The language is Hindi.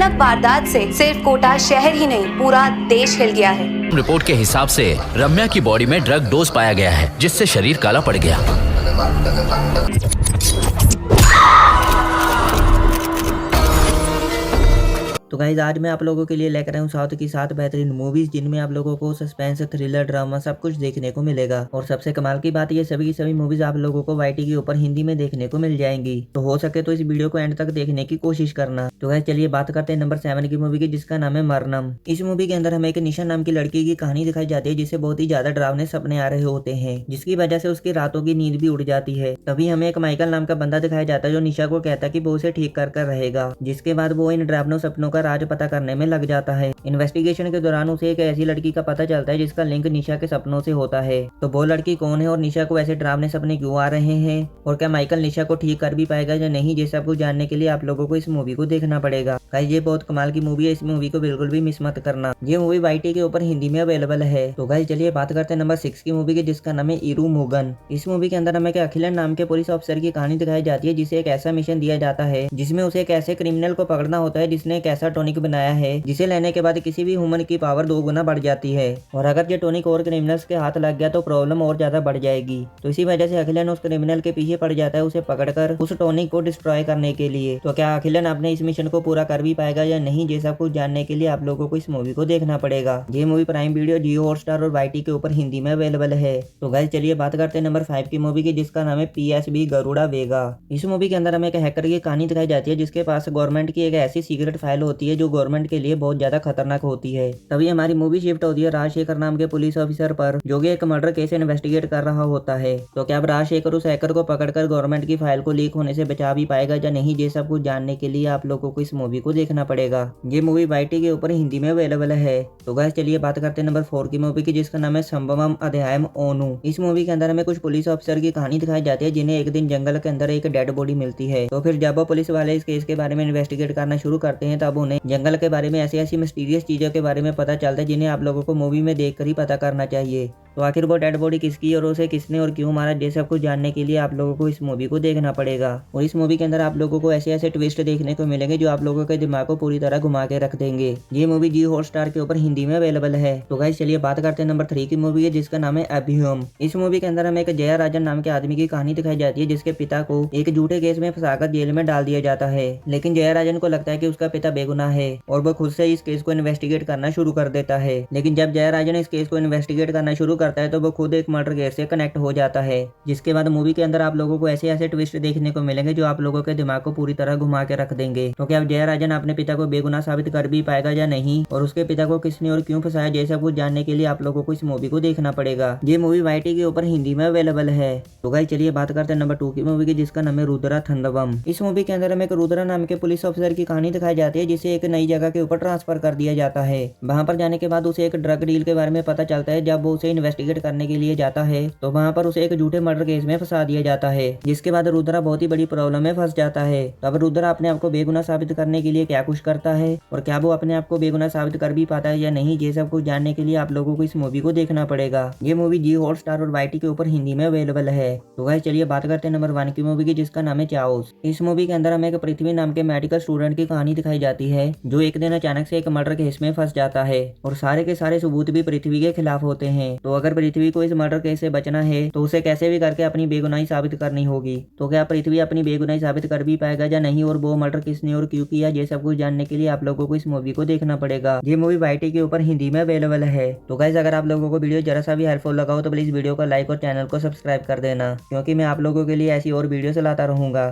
भयानक वारदात से सिर्फ कोटा शहर ही नहीं पूरा देश हिल गया है। रिपोर्ट के हिसाब से रम्या की बॉडी में ड्रग डोज पाया गया है, जिससे शरीर काला पड़ गया। तो गाइज आज मैं आप लोगों के लिए लेकर आया हूँ साउथ की 7 बेहतरीन मूवीज, जिनमें आप लोगों को सस्पेंस, थ्रिलर, ड्रामा सब कुछ देखने को मिलेगा। और सबसे कमाल की बात ये सभी की सभी मूवीज आप लोगों को वाईटी के ऊपर हिंदी में देखने को मिल जाएंगी। तो हो सके तो इस वीडियो को एंड तक देखने की कोशिश करना। तो गाइज चलिए बात करते हैं नंबर 7 की मूवी की, जिसका नाम है मरनम। इस मूवी के अंदर हमें एक निशा नाम की लड़की की कहानी दिखाई जाती है, जिसे बहुत ही ज्यादा डरावने सपने आ रहे होते हैं, जिसकी वजह से उसकी रातों की नींद भी उड़ जाती है। तभी हमें एक माइकल नाम का बंदा दिखाया जाता है, जो निशा को कहता है कि वो उसे ठीक कर रहेगा। जिसके बाद वो इन डरावनों सपनों का राज पता करने में लग जाता है। इन्वेस्टिगेशन के दौरान उसे एक ऐसी लड़की का पता चलता है जिसका लिंक निशा के सपनों से होता है। तो वो लड़की कौन है और निशा को ऐसे डरावने सपने क्यों आ रहे हैं, और क्या माइकल निशा को ठीक कर भी पाएगा या नहीं, ये सब कुछ जानने के लिए आप लोगों को इस मूवी को देखना पड़ेगा। गाइस ये बहुत कमाल की मूवी है, इस मूवी को बिल्कुल भी मिस मत करना। ये मूवी वाईटी के ऊपर हिंदी में अवेलेबल है। तो गाइस चलिए बात करते हैं नंबर 6 की मूवी की, जिसका नाम है इरू मोगन। इस मूवी के अंदर हमें अखिलन नाम के पुलिस ऑफिसर की कहानी दिखाई जाती है, जिसे एक ऐसा मिशन दिया जाता है जिसमें उसे एक ऐसे क्रिमिनल को पकड़ना होता है जिसने एक ऐसा टॉनिक बनाया है जिसे लेने के बाद किसी भी ह्यूमन की पावर 2 गुना बढ़ जाती है। और अगर ये टॉनिक और क्रिमिनल्स के हाथ लग गया तो प्रॉब्लम और ज्यादा बढ़ जाएगी। तो इसी वजह से अखिलन उस क्रिमिनल के पीछे पड़ जाता है, उसे पकड़कर उस टॉनिक को डिस्ट्रॉय करने के लिए। तो क्या अखिलन अपने इस मिशन को पूरा कर भी पाएगा या नहीं, ये सब कुछ जानने के लिए आप लोगों को इस मूवी को देखना पड़ेगा। ये मूवी प्राइम वीडियो, जियो हॉटस्टार और वाईटी के ऊपर हिंदी में अवेलेबल है। तो गाइस चलिए बात करते हैं नंबर 5 की मूवी की, जिसका नाम है PSB गरुड़ा वेगा। इस मूवी के अंदर हमें एक हैकर की कहानी दिखाई जाती है, जिसके पास गवर्नमेंट की एक ऐसी सीक्रेट फाइल होती है जो गवर्नमेंट के लिए बहुत ज्यादा खतरनाक होती है। तभी हमारी मूवी शिफ्ट होती है राजशेखर नाम के पुलिस ऑफिसर पर, जो कि एक मर्डर केस इन्वेस्टिगेट कर रहा होता है। तो क्या अब राजशेखर उस हैकर को पकड़कर गवर्नमेंट की फाइल को लीक होने से बचा भी पाएगा या नहीं, ये सब कुछ जानने के लिए आप लोगों को इस मूवी को देखना पड़ेगा। ये मूवी वाईटी के ऊपर हिंदी में अवेलेबल है। तो गाइस चलिए बात करते हैं नंबर 4 की मूवी की, जिसका नाम है संभवम अध्यायम ओनू। इस मूवी के अंदर हमें कुछ पुलिस ऑफिसर की कहानी दिखाई जाती है, जिन्हें एक दिन जंगल के अंदर एक डेड बॉडी मिलती है। तो फिर जब वो पुलिस वाले इस केस के बारे में इन्वेस्टिगेट करना शुरू करते हैं, तब उन्हें जंगल के बारे में ऐसी ऐसी मिस्टीरियस चीजों के बारे में पता चलता है, जिन्हें आप लोगों को मूवी में देखकर ही पता करना चाहिए। तो आखिर वो डेड बॉडी किसकी और उसे किसने और क्यों मारा, ये सब कुछ जानने के लिए आप लोगों को इस मूवी को देखना पड़ेगा। और इस मूवी के अंदर आप लोगों को ऐसे ऐसे ट्विस्ट देखने को मिलेंगे जो आप लोगों के दिमाग को पूरी तरह घुमा के रख देंगे। ये मूवी जियो हॉटस्टार के ऊपर हिंदी में अवेलेबल है। तो गाइस चलिए बात करते हैं नंबर 3 की मूवी है, जिसका नाम है अभियम। इस मूवी के अंदर हमें एक जया राजन नाम के आदमी की कहानी दिखाई जाती है, जिसके पिता को एक झूठे केस में फंसाकर जेल में डाल दिया जाता है। लेकिन जया राजन को लगता है कि उसका पिता बेगुनाह है और वो खुद से इस केस को इन्वेस्टिगेट करना शुरू कर देता है। लेकिन जब जया राजन इस केस को इन्वेस्टिगेट करना शुरू करता है तो वो खुद मर्डर केस से कनेक्ट हो जाता है। जिसके बाद मूवी के अंदर आप लोगों को ऐसे ऐसे ट्विस्ट देखने को मिलेंगे जो आप लोगों के दिमाग को पूरी तरह घुमा के रख देंगे। तो क्या अब जया राजन अपने पिता को बेगुनाह साबित कर भी पाएगा या नहीं, और उसके पिता को किसने और क्यों फंसाया, जैसा कुछ जानने के लिए आप लोगों को इस मूवी को देखना पड़ेगा। ये मूवी वाईटी के ऊपर हिंदी में अवेलेबल है। तो गाइस चलिए बात करते हैं नंबर 2 की मूवी की, जिसका नाम है रुद्रा थंडवम। इस मूवी के अंदर हमें एक रुद्रा नाम के पुलिस ऑफिसर की कहानी दिखाई जाती है, जिसे एक नई जगह के ऊपर ट्रांसफर कर दिया जाता है। वहां पर जाने के बाद उसे एक ड्रग डील के बारे में पता चलता है। जब वो उसे इन्वेस्टिगेट करने के लिए जाता है तो वहां पर उसे एक झूठे मर्डर केस में फंसा दिया जाता है, जिसके बाद रुद्रा बहुत ही बड़ी प्रॉब्लम में फंस जाता है। तब रुद्रा अपने आप को बेगुनाह साबित करने के लिए क्या कुछ करता है, और क्या वो अपने आप को बेगुनाह साबित कर भी पाता है या नहीं, ये सब कुछ जानने के लिए आप लोगों को इस मूवी को देखना पड़ेगा। ये मूवी जियो हॉटस्टार और वाईटी के ऊपर हिंदी में अवेलेबल है। तो गाइस चलिए बात करते हैं नंबर 1 की मूवी की, जिसका नाम है चाओस। इस मूवी के अंदर हमें एक पृथ्वी नाम के मेडिकल स्टूडेंट की कहानी दिखाई जाती है, जो एक दिन अचानक से एक मर्डर केस में फंस जाता है और सारे के सारे सबूत भी पृथ्वी के खिलाफ होते हैं। तो अगर पृथ्वी को इस मर्डर केस से बचना है तो उसे कैसे भी करके अपनी बेगुनाही साबित करनी होगी। तो क्या पृथ्वी अपनी बेगुनाही साबित कर भी पाएगा या नहीं, और वो मर्डर किसने और क्यों किया, ये सब कुछ जानने के लिए आप लोगों को इस मूवी को देखना पड़ेगा। ये मूवी वाईटी के ऊपर हिंदी में अवेलेबल है। तो गाइस अगर आप लोगों को वीडियो जरा सा भी हेल्पफुल लगा हो तो प्लीज वीडियो को लाइक और चैनल को सब्सक्राइब कर देना, क्योंकि मैं आप लोगों के लिए ऐसी और वीडियो लाता रहूंगा।